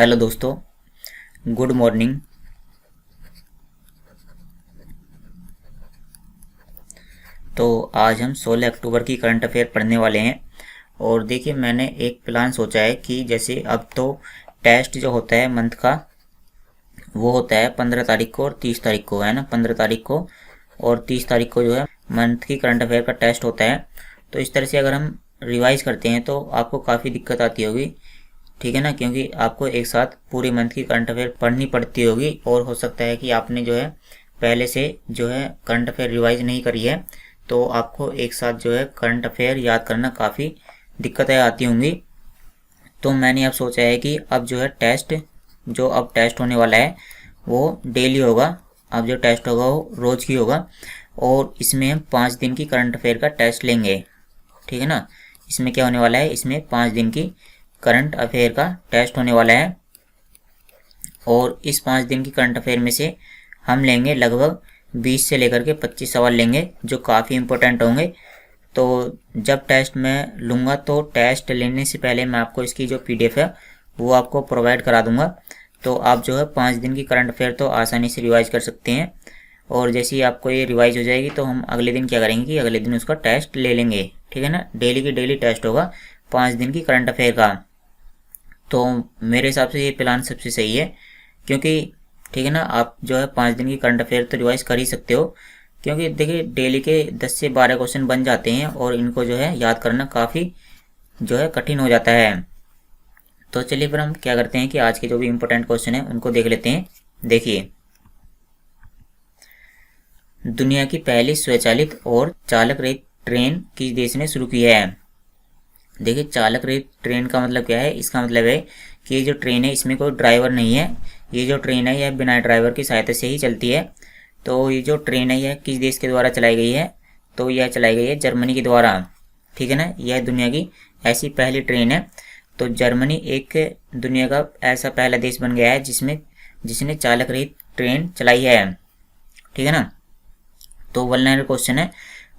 Hello दोस्तों, good morning. तो आज हम 16 अक्टूबर की करंट अफेयर पढ़ने वाले हैं। और देखिए, मैंने एक प्लान सोचा है कि जैसे अब तो टेस्ट जो होता है मंथ का, वो होता है 15 तारीख को और 30 तारीख को, है ना। 15 तारीख को और 30 तारीख को जो है मंथ की करंट अफेयर का टेस्ट होता है। तो इस तरह से अगर हम रिवाइज करते हैं तो आपको काफ़ी दिक्कत आती होगी, ठीक है ना, क्योंकि आपको एक साथ पूरे मंथ की करंट अफेयर पढ़नी पड़ती होगी। और हो सकता है कि आपने जो है पहले से जो है करंट अफेयर रिवाइज नहीं करी है, तो आपको एक साथ जो है करंट अफेयर याद करना काफ़ी दिक्कतें आती होंगी। तो मैंने अब सोचा है कि अब जो है अब टेस्ट होने वाला है वो डेली होगा। अब जो टेस्ट होगा वो रोज़ की होगा और इसमें हम 5 दिन की करंट अफेयर का टेस्ट लेंगे, ठीक है ना। इसमें क्या होने वाला है, इसमें 5 दिन की करंट अफेयर का टेस्ट होने वाला है। और इस 5 दिन की करंट अफेयर में से हम लेंगे लगभग 20 से लेकर के 25 सवाल लेंगे, जो काफ़ी इंपॉर्टेंट होंगे। तो जब टेस्ट मैं लूँगा तो टेस्ट लेने से पहले मैं आपको इसकी जो पीडीएफ है वो आपको प्रोवाइड करा दूँगा। तो आप जो है 5 दिन की करंट अफेयर तो आसानी से रिवाइज कर सकते हैं। और जैसे ही आपको ये रिवाइज हो जाएगी तो हम अगले दिन क्या करेंगे कि अगले दिन उसका टेस्ट ले लेंगे, ठीक है ना। डेली की डेली टेस्ट होगा 5 दिन की करंट अफेयर का। तो मेरे हिसाब से ये प्लान सबसे सही है, क्योंकि ठीक है ना, आप जो है 5 दिन की करंट अफेयर तो रिवाइज कर ही सकते हो। क्योंकि देखिए, डेली के 10 से 12 क्वेश्चन बन जाते हैं और इनको जो है याद करना काफ़ी जो है कठिन हो जाता है। तो चलिए फिर हम क्या करते हैं कि आज के जो भी इम्पोर्टेंट क्वेश्चन है उनको देख लेते हैं। देखिए, दुनिया की पहली स्वचालित और चालक रहित ट्रेन किस देश ने शुरू की है। देखिए, चालक रहित ट्रेन का मतलब क्या है, इसका मतलब है कि ये जो ट्रेन है इसमें कोई ड्राइवर नहीं है। ये जो ट्रेन है यह बिना ड्राइवर की सहायता से ही चलती है। तो ये जो ट्रेन है यह किस देश के द्वारा चलाई गई है, तो यह चलाई गई है जर्मनी के द्वारा, ठीक है ना। यह दुनिया की ऐसी पहली ट्रेन है। तो जर्मनी एक दुनिया का ऐसा पहला देश बन गया है जिसने चालक रहित ट्रेन चलाई है, ठीक है ना। तो 1 क्वेश्चन है।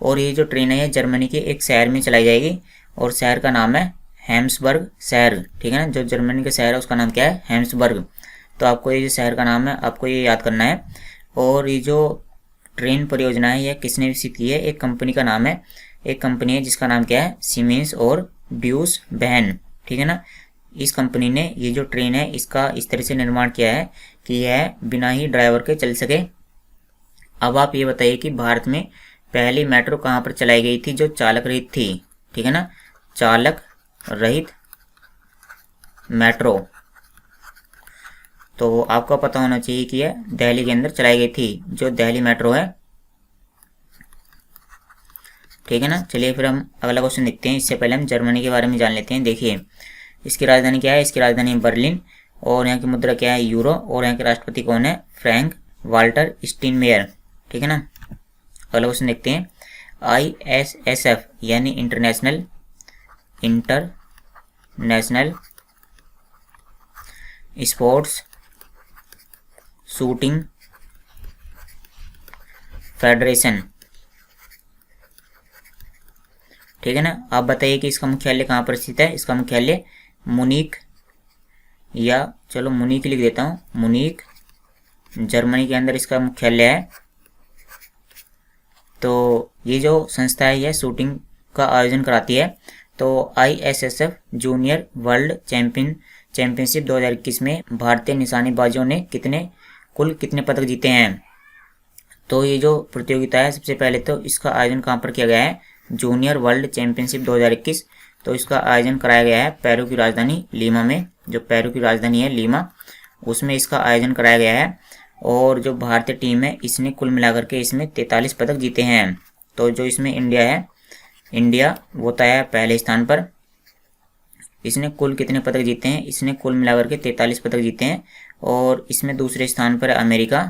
और ये जो ट्रेन है ये जर्मनी के एक शहर में चलाई जाएगी और शहर का नाम है हेम्सबर्ग शहर, ठीक है ना। जो जर्मनी का शहर है उसका नाम क्या है, हेम्सबर्ग। तो आपको ये जो शहर का नाम है आपको ये याद करना है। और ये जो ट्रेन परियोजना है यह किसने विकसित की है, एक कंपनी का नाम है, एक कंपनी है जिसका नाम क्या है, सीमेंस और ड्यूस बहन, ठीक है ना। इस कंपनी ने ये जो ट्रेन है इसका इस तरह से निर्माण किया है कि यह बिना ही ड्राइवर के चल सके। अब आप ये बताइए कि भारत में पहली मेट्रो कहाँ पर चलाई गई थी जो चालक रहित थी, ठीक है ना। चालक रहित मेट्रो, तो आपको पता होना चाहिए कि यह दिल्ली के अंदर चलाई गई थी, जो दिल्ली मेट्रो है, ठीक है ना। चलिए फिर हम अगला क्वेश्चन देखते हैं। इससे पहले हम जर्मनी के बारे में जान लेते हैं। देखिए, इसकी राजधानी क्या है, इसकी राजधानी बर्लिन। और यहाँ की मुद्रा क्या है, यूरो। और यहाँ के राष्ट्रपति कौन है, फ्रैंक वाल्टर स्टीनमेयर, ठीक है ना। अगला क्वेश्चन देखते हैं। ISSF यानी इंटरनेशनल स्पोर्ट्स शूटिंग फेडरेशन, ठीक है ना। आप बताइए कि इसका मुख्यालय कहाँ पर स्थित है। इसका मुख्यालय मुनीक, या चलो मुनीक लिख देता हूँ, मुनीक जर्मनी के अंदर इसका मुख्यालय है। तो ये जो संस्था है यह शूटिंग का आयोजन कराती है। तो ISSF जूनियर वर्ल्ड चैंपियनशिप 2021 में भारतीय निशानेबाजों ने कुल कितने पदक जीते हैं। तो ये जो प्रतियोगिता है सबसे पहले तो इसका आयोजन कहाँ पर किया गया है, जूनियर वर्ल्ड चैंपियनशिप 2021। तो इसका आयोजन कराया गया है पेरू की राजधानी लीमा में, जो पेरू की राजधानी है लीमा, उसमें इसका आयोजन कराया गया है। और जो भारतीय टीम है इसने कुल मिलाकर के इसमें 43 पदक जीते हैं। तो जो इसमें इंडिया है, इंडिया वो होता है पहले स्थान पर। इसने कुल कितने पदक जीते हैं, इसने कुल मिलाकर के 43 पदक जीते हैं। और इसमें दूसरे स्थान पर अमेरिका,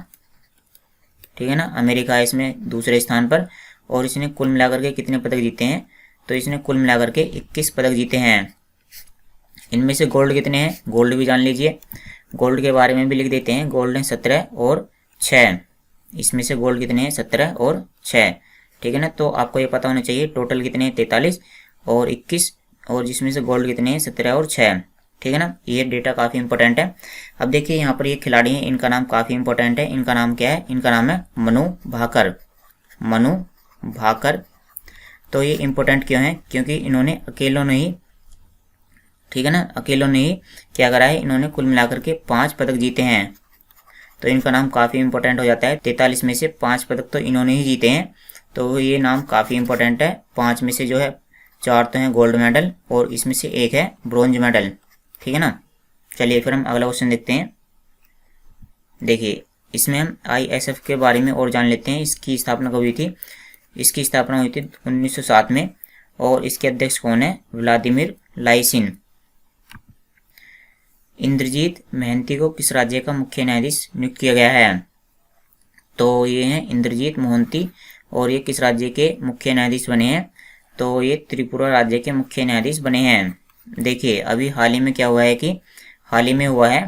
ठीक है ना, अमेरिका है इसमें दूसरे स्थान पर। और इसने कुल मिलाकर के कितने पदक जीते हैं, तो इसने कुल मिलाकर के 21 पदक जीते हैं। इनमें से गोल्ड कितने हैं, गोल्ड भी जान लीजिए, गोल्ड के बारे में भी लिख देते हैं। गोल्ड है 17 और 6, इसमें से गोल्ड कितने हैं, 17 और 6, ठीक है ना। तो आपको ये पता होना चाहिए टोटल कितने हैं, 43 और 21, और जिसमें से गोल्ड कितने हैं, 17 और 6। ठीक है ना, ये डेटा काफ़ी इंपॉर्टेंट है। अब देखिए यहाँ पर ये खिलाड़ी हैं, इनका नाम काफ़ी इंपॉर्टेंट है। इनका नाम क्या है? इनका नाम है मनु भाकर। मनु भाकर। तो ये इंपॉर्टेंट क्यों है? क्योंकि इन्होंने अकेलों ने ही, ठीक है ना, अकेलों ने ही क्या करा है, इन्होंने कुल मिलाकर के 5 पदक जीते हैं। तो इनका नाम काफ़ी इंपॉर्टेंट हो जाता है। 43 में से 5 पदक तो इन्होंने ही जीते हैं, तो ये नाम काफ़ी इंपॉर्टेंट है। 5 में से जो है 4 तो हैं गोल्ड मेडल और इसमें से 1 है ब्रॉन्ज मेडल, ठीक है ना। चलिए फिर हम अगला क्वेश्चन देखते हैं। देखिए इसमें हम ISF के बारे में और जान लेते हैं। इसकी स्थापना कब हुई थी? इसकी स्थापना हुई थी 1907 में और इसके अध्यक्ष कौन है? Vladimir lysine. इंद्रजीत मोहंती को किस राज्य का मुख्य न्यायाधीश नियुक्त किया गया है? तो ये हैं इंद्रजीत मोहंती और ये किस राज्य के मुख्य न्यायाधीश बने हैं? तो ये त्रिपुरा राज्य के मुख्य न्यायाधीश बने हैं। देखिए अभी हाल ही में क्या हुआ है कि हाल ही में हुआ है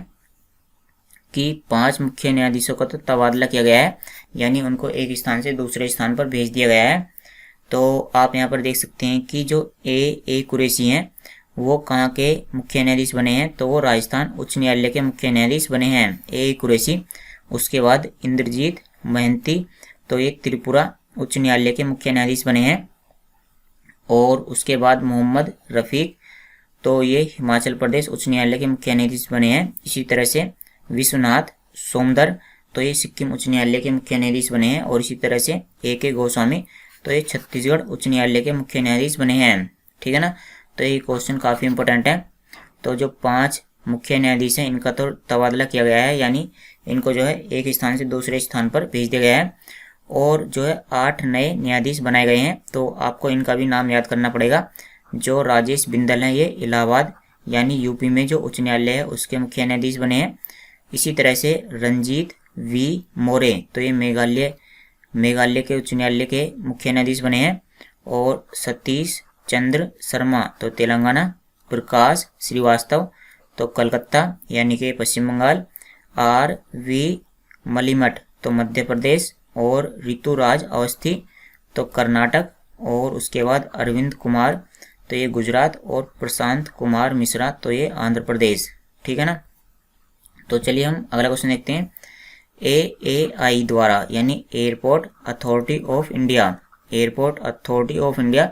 कि 5 मुख्य न्यायाधीशों का तो तबादला किया गया है, यानी उनको एक स्थान से दूसरे स्थान पर भेज दिया गया है। तो आप यहाँ पर देख सकते हैं कि जो ए कुरैशी हैं वो कहाँ के मुख्य न्यायाधीश बने हैं? तो वो राजस्थान उच्च न्यायालय के मुख्य न्यायाधीश बने हैं, ए कुरैशी। उसके बाद इंद्रजीत मोहंती, तो ये त्रिपुरा उच्च न्यायालय के मुख्य न्यायाधीश बने हैं। और उसके बाद मोहम्मद रफ़ीक, तो ये हिमाचल प्रदेश उच्च न्यायालय के मुख्य न्यायाधीश बने हैं। इसी तरह से विश्वनाथ सोमदर, तो ये सिक्किम उच्च न्यायालय के मुख्य न्यायाधीश बने हैं। और इसी तरह से A.K. गोस्वामी, तो ये छत्तीसगढ़ उच्च न्यायालय के मुख्य न्यायाधीश बने हैं, ठीक है ना। तो ये क्वेश्चन काफ़ी इंपॉर्टेंट है। तो जो 5 मुख्य न्यायाधीश हैं इनका तो तबादला किया गया है, यानी इनको जो है एक स्थान से दूसरे स्थान पर भेज दिया गया है। और जो है 8 नए न्यायाधीश बनाए गए हैं। तो आपको इनका भी नाम याद करना पड़ेगा। जो राजेश बिंदल हैं ये इलाहाबाद यानी यूपी में जो उच्च न्यायालय है उसके मुख्य न्यायाधीश बने हैं। इसी तरह से रंजीत वी मोरे, तो ये मेघालय के उच्च न्यायालय के मुख्य न्यायाधीश बने हैं। और सतीश चंद्र शर्मा, तो तेलंगाना। प्रकाश श्रीवास्तव, तो कलकत्ता यानी कि पश्चिम बंगाल। R.V. मलिमठ, तो मध्य प्रदेश। और ऋतुराज अवस्थी, तो कर्नाटक। और उसके बाद अरविंद कुमार, तो ये गुजरात। और प्रशांत कुमार मिश्रा, तो ये आंध्र प्रदेश, ठीक है ना। तो चलिए हम अगला क्वेश्चन देखते हैं। AAI द्वारा यानी airport authority of India, airport authority of India,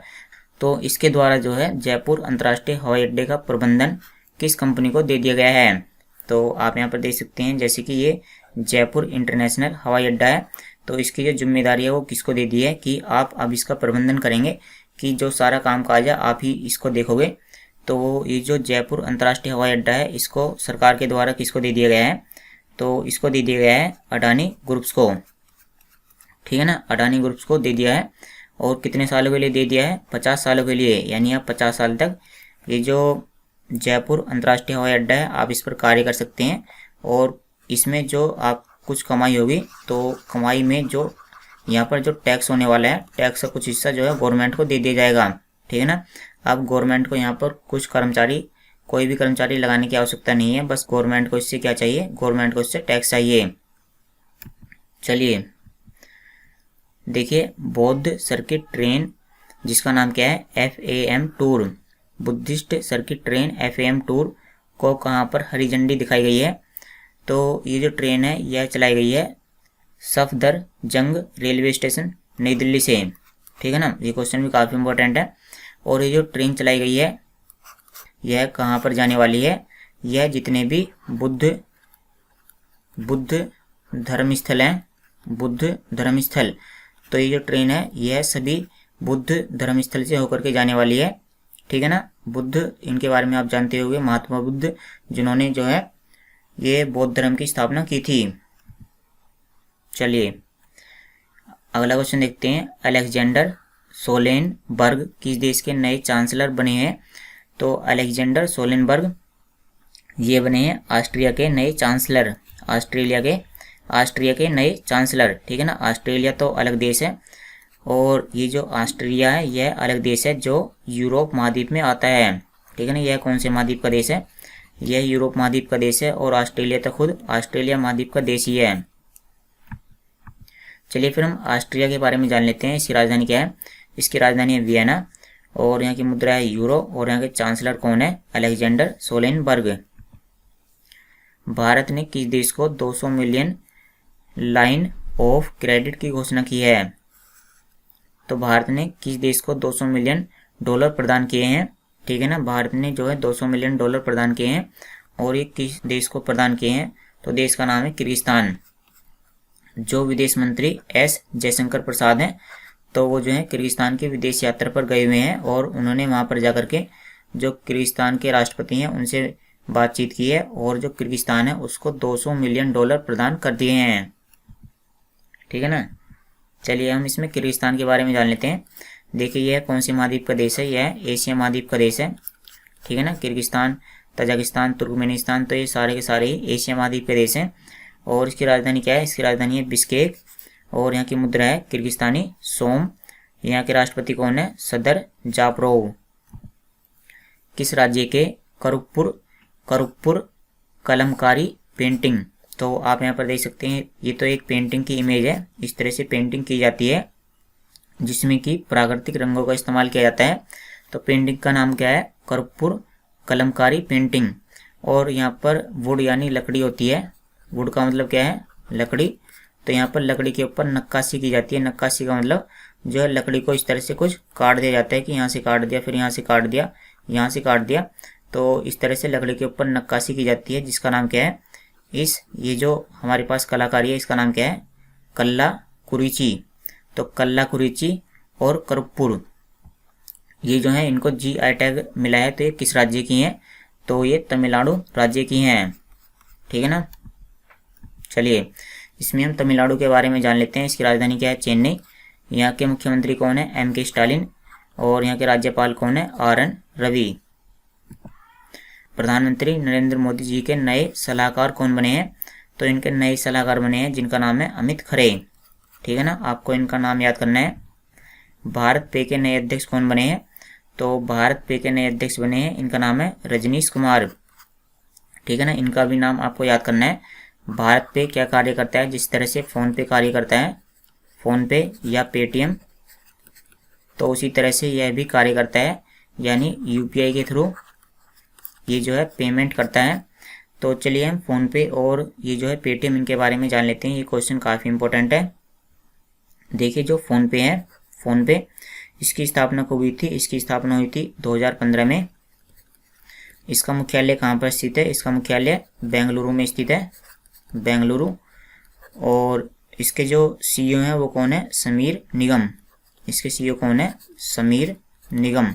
तो इसके द्वारा जो है जयपुर अंतर्राष्ट्रीय हवाई अड्डे का प्रबंधन किस कंपनी को दे दिया गया है? तो आप यहाँ पर देख सकते हैं जैसे कि ये जयपुर इंटरनेशनल हवाई अड्डा है, तो इसकी जो जिम्मेदारी है वो किसको दे दी है कि आप अब इसका प्रबंधन करेंगे, कि जो सारा काम काज है आप ही इसको देखोगे। तो ये जो जयपुर अंतर्राष्ट्रीय हवाई अड्डा है इसको सरकार के द्वारा किसको दे दिया गया है? तो इसको दे दिया गया है अडानी ग्रुप्स को, ठीक है ना, अडानी ग्रुप्स को दे दिया है। और कितने सालों के लिए दे दिया है? 50 सालों के लिए, यानी आप 50 साल तक ये जो जयपुर अंतर्राष्ट्रीय हवाई अड्डा है आप इस पर कार्य कर सकते हैं। और इसमें जो आप कुछ कमाई होगी तो कमाई में जो यहाँ पर जो टैक्स होने वाला है, टैक्स का कुछ हिस्सा जो है गवर्नमेंट को दे दिया जाएगा, ठीक है ना। अब गवर्नमेंट को यहाँ पर कुछ कर्मचारी, कोई भी कर्मचारी लगाने की आवश्यकता नहीं है, बस गवर्नमेंट को इससे क्या चाहिए? गवर्नमेंट को इससे टैक्स चाहिए। चलिए देखिए बौद्ध सर्किट ट्रेन जिसका नाम क्या है? FAM tour, Buddhist circuit train FAM tour को कहाँ पर हरी झंडी दिखाई गई है? तो ये जो ट्रेन है यह चलाई गई है सफदरजंग रेलवे स्टेशन नई दिल्ली से, ठीक है ना। ये क्वेश्चन भी काफ़ी इंपॉर्टेंट है। और ये जो ट्रेन चलाई गई है यह कहाँ पर जाने वाली है? यह जितने भी बुद्ध धर्मस्थल हैं, बुद्ध धर्मस्थल, तो ये जो ट्रेन है यह सभी बुद्ध धर्मस्थल से होकर के जाने वाली है, ठीक है ना। बुद्ध, इनके बारे में आप जानते होंगे, महात्मा बुद्ध जिन्होंने जो है ये बौद्ध धर्म की स्थापना की थी। चलिए अगला क्वेश्चन देखते हैं। अलेक्जेंडर सोलेनबर्ग किस देश के नए चांसलर बने हैं? तो अलेक्जेंडर सोलेनबर्ग ये बने हैं ऑस्ट्रिया के नए चांसलर, ऑस्ट्रिया के नए चांसलर, ठीक है ना। ऑस्ट्रेलिया तो अलग देश है और ये जो ऑस्ट्रिया है यह अलग देश है जो यूरोप महाद्वीप में आता है, ठीक है ना। यह कौन से महाद्वीप का देश है? यह यूरोप महाद्वीप का देश है और ऑस्ट्रेलिया तो खुद ऑस्ट्रेलिया महाद्वीप का देश ही है। चलिए फिर हम ऑस्ट्रिया के बारे में जान लेते हैं। इसकी राजधानी क्या है? इसकी राजधानी है वियना। और यहाँ की मुद्रा है यूरो, और यहाँ के चांसलर कौन है? अलेक्जेंडर सोलेनबर्ग। भारत ने किस देश को 200 मिलियन लाइन ऑफ क्रेडिट की घोषणा की है? तो भारत ने किस देश को 200 मिलियन डॉलर प्रदान किए हैं? ठीक है ना, भारत ने जो है 200 मिलियन डॉलर प्रदान किए हैं। और ये किस देश को प्रदान किए हैं? तो देश का नाम है किर्गिस्तान। जो विदेश मंत्री एस जयशंकर प्रसाद हैं, तो वो जो है किर्गिस्तान की विदेश यात्रा पर गए हुए हैं, और उन्होंने वहाँ पर जाकर के जो किर्गिस्तान के राष्ट्रपति हैं उनसे बातचीत की है, और जो किर्गिस्तान है उसको 200 मिलियन डॉलर प्रदान कर दिए हैं। ठीक है ना। चलिए हम इसमें किर्गिस्तान के बारे में जान लेते हैं। देखिए यह कौन सी महाद्वीप का देश है? यह एशिया महाद्वीप का देश है। ठीक है ना। किर्गिस्तान, तजाकिस्तान, तुर्कमेनिस्तान, तो ये सारे के सारे ही एशिया महाद्वीप के देश हैं। और इसकी राजधानी क्या है? इसकी राजधानी है बिश्केक, और यहाँ की मुद्रा है किर्गिस्तानी सोम। यहाँ के राष्ट्रपति कौन है? सदर जापरोव। किस राज्य के करुपुर कलमकारी पेंटिंग? तो आप यहाँ पर देख सकते हैं, ये तो एक पेंटिंग की इमेज है। इस तरह से पेंटिंग की जाती है जिसमें कि प्राकृतिक रंगों का इस्तेमाल किया जाता है। तो पेंटिंग का नाम क्या है? करुपुर कलमकारी पेंटिंग। और यहाँ पर वुड यानी लकड़ी होती है। वुड का मतलब क्या है? लकड़ी। तो यहाँ पर लकड़ी के ऊपर नक्काशी की जाती है। नक्काशी का मतलब जो है लकड़ी को इस तरह से कुछ काट दिया जाता है कि यहाँ से काट दिया, फिर यहाँ से काट दिया, यहाँ से काट दिया। तो इस तरह से लकड़ी के ऊपर नक्काशी की जाती है, जिसका नाम क्या है? ये जो हमारे पास कलाकारी है इसका नाम क्या है? कल्लाकुरिची। तो कल्लाकुरिची और करुपुर ये जो है इनको GI टैग मिला है। तो ये किस राज्य की हैं? तो ये तमिलनाडु राज्य की हैं। ठीक है ना। चलिए इसमें हम तमिलनाडु के बारे में जान लेते हैं। इसकी राजधानी क्या है? चेन्नई। यहाँ के मुख्यमंत्री कौन है? MK Stalin. और यहाँ के राज्यपाल कौन है? RN रवि। प्रधानमंत्री नरेंद्र मोदी जी के नए सलाहकार कौन बने हैं? तो इनके नए सलाहकार बने हैं जिनका नाम है अमित खरे। ठीक है ना, आपको इनका नाम याद करना है। भारत पे के नए अध्यक्ष कौन बने हैं? तो भारत पे के नए अध्यक्ष बने हैं, इनका नाम है रजनीश कुमार। ठीक है ना, इनका भी नाम आपको याद करना है। भारत पे क्या कार्य करता है? जिस तरह से फोन पे कार्य करता है, फोन पे या पेटीएम, तो उसी तरह से यह भी कार्य करता है, यानी UPI के थ्रू ये जो है पेमेंट करता है। तो चलिए हम फोन पे और ये जो है पेटीएम इनके बारे में जान लेते हैं। ये क्वेश्चन काफ़ी इंपॉर्टेंट है। देखिए जो फोन पे है, फोन पे इसकी स्थापना कब हुई थी? इसकी स्थापना हुई थी 2015 में। इसका मुख्यालय कहाँ पर स्थित है? इसका मुख्यालय बेंगलुरु में स्थित है, बेंगलुरु। और इसके जो CEO हैं वो कौन है? समीर निगम। इसके CEO कौन है? समीर निगम।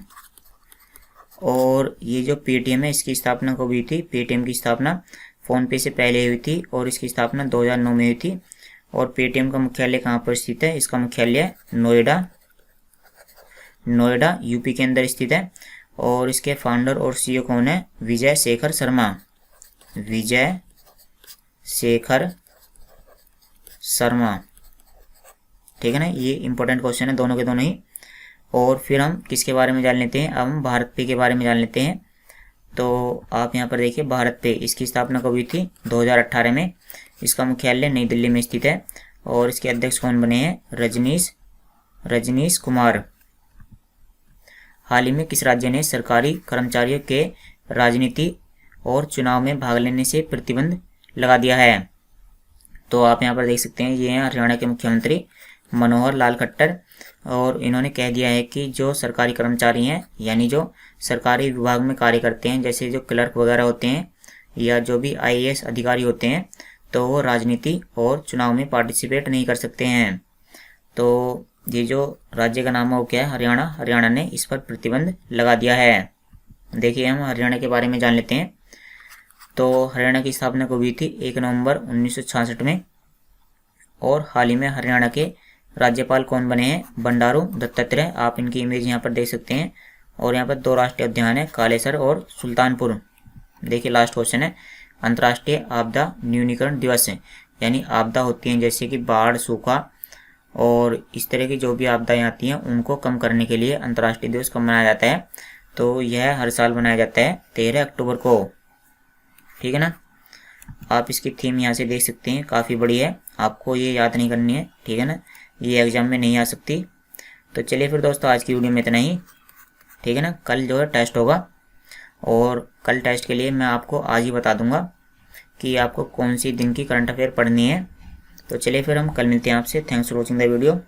और ये जो पेटीएम है इसकी स्थापना कब हुई थी? पेटीएम की स्थापना फ़ोन पे से पहले हुई थी और इसकी स्थापना 2009 में हुई थी। और पेटीएम का मुख्यालय कहाँ पर स्थित है? इसका मुख्यालय नोएडा, नोएडा UP के अंदर स्थित है। और इसके फाउंडर और CEO कौन है? विजय शेखर शर्मा, विजय शेखर शर्मा। ठीक है ना, ये इंपॉर्टेंट क्वेश्चन है दोनों के दोनों ही। और फिर हम किसके बारे में जान लेते हैं? अब हम भारत पे के बारे में जान लेते हैं। तो आप यहाँ पर देखिए भारत पे, इसकी स्थापना कब हुई थी? 2018 में। इसका मुख्यालय नई दिल्ली में स्थित है। और इसके अध्यक्ष कौन बने हैं? रजनीश कुमार। हाल ही में किस राज्य ने सरकारी कर्मचारियों के राजनीति और चुनाव में भाग लेने से प्रतिबंध लगा दिया है? तो आप यहाँ पर देख सकते हैं, ये हैं हरियाणा के मुख्यमंत्री मनोहर लाल खट्टर। और इन्होंने कह दिया है कि जो सरकारी कर्मचारी हैं, यानी जो सरकारी विभाग में कार्य करते हैं, जैसे जो क्लर्क वगैरह होते हैं या जो भी IAS अधिकारी होते हैं, तो वो राजनीति और चुनाव में पार्टिसिपेट नहीं कर सकते हैं। तो ये जो राज्य का नाम है वो क्या है? हरियाणा। हरियाणा ने इस पर प्रतिबंध लगा दिया है। देखिए हम हरियाणा के बारे में जान लेते हैं। तो हरियाणा की स्थापना कब हुई थी? 1 नवंबर 1966 में। और हाल ही में हरियाणा के राज्यपाल कौन बने हैं? बंडारू दत्तात्रेय। आप इनकी इमेज यहाँ पर देख सकते हैं। और यहाँ पर 2 राष्ट्रीय उद्यान है, कालेसर और सुल्तानपुर। देखिए लास्ट क्वेश्चन है, अंतर्राष्ट्रीय आपदा न्यूनीकरण दिवस है, यानी आपदा होती हैं जैसे कि बाढ़, सूखा और इस तरह की जो भी आपदाएं आती हैं उनको कम करने के लिए अंतर्राष्ट्रीय दिवस कब मनाया जाता है? तो यह हर साल मनाया जाता है 13 अक्टूबर को। ठीक है ना, आप इसकी थीम यहाँ से देख सकते हैं, काफ़ी बड़ी है, आपको ये याद नहीं करनी है। ठीक है ना, ये एग्जाम में नहीं आ सकती। तो चलिए फिर दोस्तों आज की वीडियो में इतना ही। ठीक है ना। कल जो है टेस्ट होगा और कल टेस्ट के लिए मैं आपको आज ही बता दूंगा कि आपको कौन सी दिन की करंट अफेयर पढ़नी है। तो चलिए फिर हम कल मिलते हैं आपसे। Thanks for watching the video.